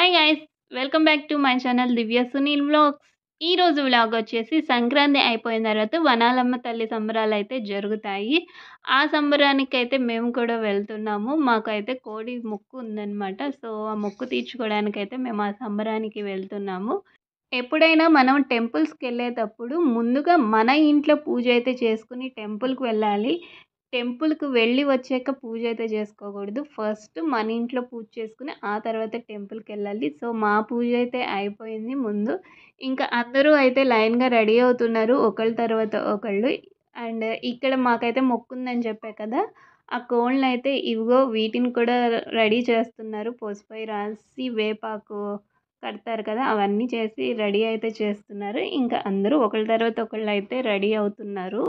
Hi guys! Welcome back to my channel Divya Sunil vlogs. ఈరోజు vlog వచ్చేసి సంక్రాంతి అయిపోయిన తర్వాత వనాలమ్మ తల్లి సంబరాలైతే జరుగుతాయి. ఆ సంబరానికైతే మేము కూడా వెళ్తున్నాము. మాకైతే కోడి మొక్కు ఉందనమాట. సో, ఆ మొక్కు తీర్చుకోవడానికైతే మేము ఆ సంబరానికి వెళ్తున్నాము. ఎప్పుడైనా మనం టెంపుల్స్‌కెళ్ళేటప్పుడు ముందుగా మన ఇంట్లో పూజ అయితే చేసుకొని టెంపుల్‌కి వెళ్ళాలి. టెంపుల్‌కి వెళ్ళి వచ్చాక పూజ అయితే చేసుకోకూడదు. ఫస్ట్ మన ఇంట్లో పూజ చేసుకొని ఆ తర్వాత టెంపుల్‌కెళ్ళాలి. సో, మా పూజ అయితే అయిపోయింది ముందు. ఇంకా అందరూ అయితే లైన్‌గా రెడీ అవుతున్నారు ఒకళ్ళ తర్వాత ఒకళ్ళు. అండ్ ఇక్కడ మాకైతే మొక్కుందని చెప్పా కదా! ఆ కోళ్ళనైతే ఇవిగో వీటిని కూడా రెడీ చేస్తున్నారు. పసుపై రాసి వేపాకు కడతారు కదా! అవన్నీ చేసి రెడీ అయితే చేస్తున్నారు. ఇంకా అందరూ ఒకళ్ళ తర్వాత ఒకళ్ళైతే రెడీ అవుతున్నారు.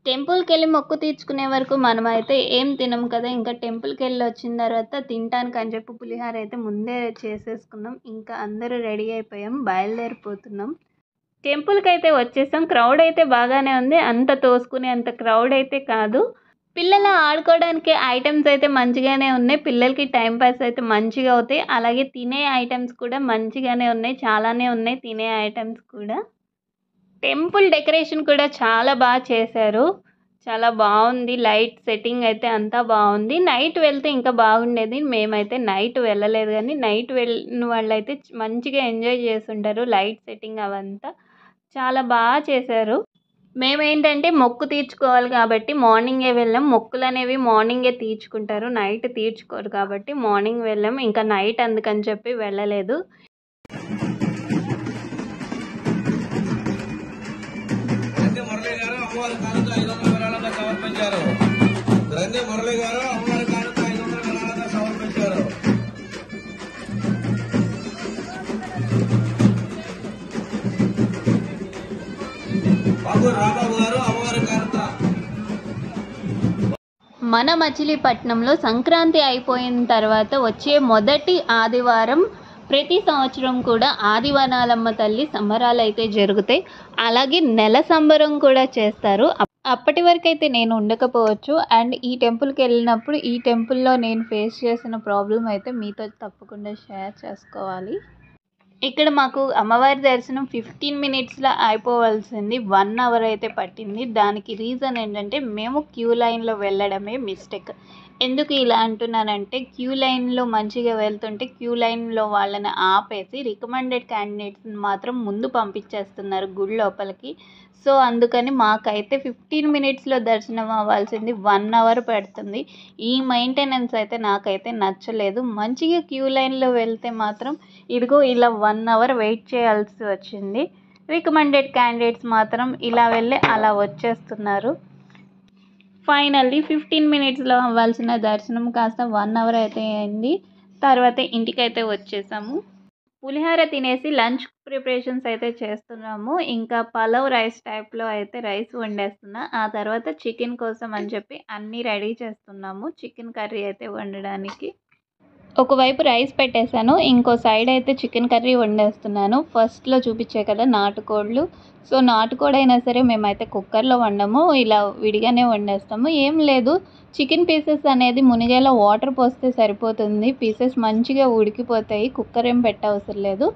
టెంపుల్‌కెళ్ళి మొక్కు తీర్చుకునే వరకు మనమైతే ఏం తినం కదా! ఇంకా టెంపుల్‌కెళ్ళి వచ్చిన తర్వాత తినటానికని చెప్పి పులిహోర అయితే ముందే చేసేసుకున్నాం. ఇంకా అందరూ రెడీ అయిపోయాం. బయలుదేరిపోతున్నాం. టెంపుల్‌కైతే వచ్చేసాం. క్రౌడ్ అయితే బాగానే ఉంది. అంత తోసుకునేంత క్రౌడ్ అయితే కాదు. పిల్లలు ఆడుకోవడానికి ఐటెమ్స్ అయితే మంచిగానే ఉన్నాయి. పిల్లలకి టైమ్ పాస్ అయితే మంచిగా అవుతాయి. అలాగే తినే ఐటెమ్స్ కూడా మంచిగానే ఉన్నాయి. చాలానే ఉన్నాయి తినే ఐటెమ్స్ కూడా. టెంపుల్ డెకరేషన్ కూడా చాలా చేశారు. చాలా బావుంది. లైట్ సెట్టింగ్ అయితే అంతా బావుంది. నైట్ వెళ్తే ఇంకా బాగుండేది. మేమైతే నైట్ వెళ్ళలేదు గానీ, నైట్ వెళ్ళిన వాళ్ళైతే మంచిగా ఎంజాయ్ చేసుంటారు. లైట్ సెట్టింగ్ అవంతా చాలా చేశారు. మేమేంటంటే మొక్కు తీర్చుకోవాలి కాబట్టి మార్నింగే వెళ్ళాం. మొక్కులనేవి మార్నింగే తీర్చుకుంటారు. నైట్ తీర్చుకోరు కాబట్టి మార్నింగ్ వెళ్ళాం. ఇంకా నైట్ అందుకని చెప్పి వెళ్ళలేదు. మురళి గారు అమ్మవారి కానుక 500 విరాళంగా సమర్పించారు. మురళి గారు అమ్మవారి కానుక 500 విరాళంగా సమర్పించారు. బాబు రాబాబు గారు అమ్మవారి కానుక. మన మచిలీపట్నంలో సంక్రాంతి అయిపోయిన తర్వాత వచ్చే మొదటి ఆదివారం ప్రతి సంవత్సరం కూడా ఆదివనాలమ్మ తల్లి సంబరాలు అయితే జరుగుతాయి. అలాగే నెల సంబరం కూడా చేస్తారు. అప్పటి వరకు అయితే నేను ఉండకపోవచ్చు. అండ్ ఈ టెంపుల్కి వెళ్ళినప్పుడు ఈ టెంపుల్లో నేను ఫేస్ చేసిన ప్రాబ్లం అయితే మీతో తప్పకుండా షేర్ చేసుకోవాలి. ఇక్కడ మాకు అమ్మవారి దర్శనం 15 మినిట్స్‌లో అయిపోవాల్సింది 1 అవర్ అయితే పట్టింది. దానికి రీజన్ ఏంటంటే మేము క్యూ లైన్‌లో వెళ్ళడమే మిస్టేక్. ఎందుకు ఇలా అంటున్నానంటే క్యూ లైన్‌లో మంచిగా వెళ్తుంటే క్యూ లైన్‌లో వాళ్ళని ఆపేసి రికమెండెడ్ క్యాండిడేట్స్‌ని మాత్రం ముందు పంపించేస్తున్నారు గుడి లోపలికి. సో, అందుకని మాకైతే 15 మినిట్స్‌లో దర్శనం అవ్వాల్సింది 1 అవర్ పడుతుంది. ఈ మెయింటెనెన్స్ అయితే నాకైతే నచ్చలేదు. మంచిగా క్యూ లైన్‌లో వెళ్తే మాత్రం ఇదిగో ఇలా 1 అవర్ వెయిట్ చేయాల్సి వచ్చింది. రికమెండెడ్ క్యాండిడేట్స్ మాత్రం ఇలా వెళ్ళి అలా వచ్చేస్తున్నారు. ఫైనల్లీ 15 మినిట్స్‌లో అవ్వాల్సిన దర్శనం కాస్త 1 అవర్ అయితే అయింది. తర్వాత ఇంటికైతే వచ్చేసాము. పులిహోర తినేసి లంచ్ ప్రిపరేషన్స్ అయితే చేస్తున్నాము. ఇంకా పలావ్ రైస్ టైప్‌లో అయితే రైస్ వండేస్తున్నా. ఆ తర్వాత చికెన్ కోసం అని చెప్పి అన్నీ రెడీ చేస్తున్నాము. చికెన్ కర్రీ అయితే వండడానికి. ఒకవైపు రైస్ పెట్టేశాను. ఇంకో సైడ్ అయితే చికెన్ కర్రీ వండేస్తున్నాను. ఫస్ట్‌లో చూపించా కదా నాటుకోళ్ళు. సో, నాటుకోడైనా సరే మేమైతే కుక్కర్‌లో వండము. ఇలా విడిగానే వండేస్తాము. ఏం లేదు, చికెన్ పీసెస్ అనేది మునిగేలా వాటర్ పోస్తే సరిపోతుంది. పీసెస్ మంచిగా ఉడికిపోతాయి. కుక్కర్ ఏం పెట్టవసరం లేదు.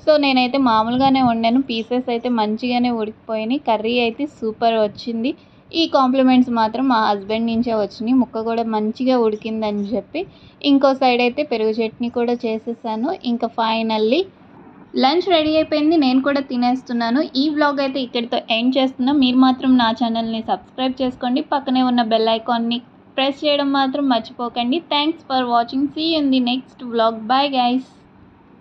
సో, నేనైతే మామూలుగానే వండాను. పీసెస్ అయితే మంచిగానే ఉడికిపోయినాయి. కర్రీ అయితే సూపర్ వచ్చింది. ఈ కాంప్లిమెంట్స్ మాత్రం మా హస్బెండ్ నుంచే వచ్చినాయి. ముక్క కూడా మంచిగా ఉడికిందని చెప్పి. ఇంకో సైడ్ అయితే పెరుగు చట్నీ కూడా చేసేసాను. ఇంకా ఫైనల్లీ లంచ్ రెడీ అయిపోయింది. నేను కూడా తినేస్తున్నాను. ఈ వ్లాగ్ అయితే ఇక్కడితో ఎండ్ చేస్తున్నా. మీరు మాత్రం నా ఛానల్ని సబ్స్క్రైబ్ చేసుకోండి. పక్కనే ఉన్న బెల్ ఐకాన్ని ప్రెస్ చేయడం మాత్రం మర్చిపోకండి. Thanks for watching. See you in the next vlog. Bye guys.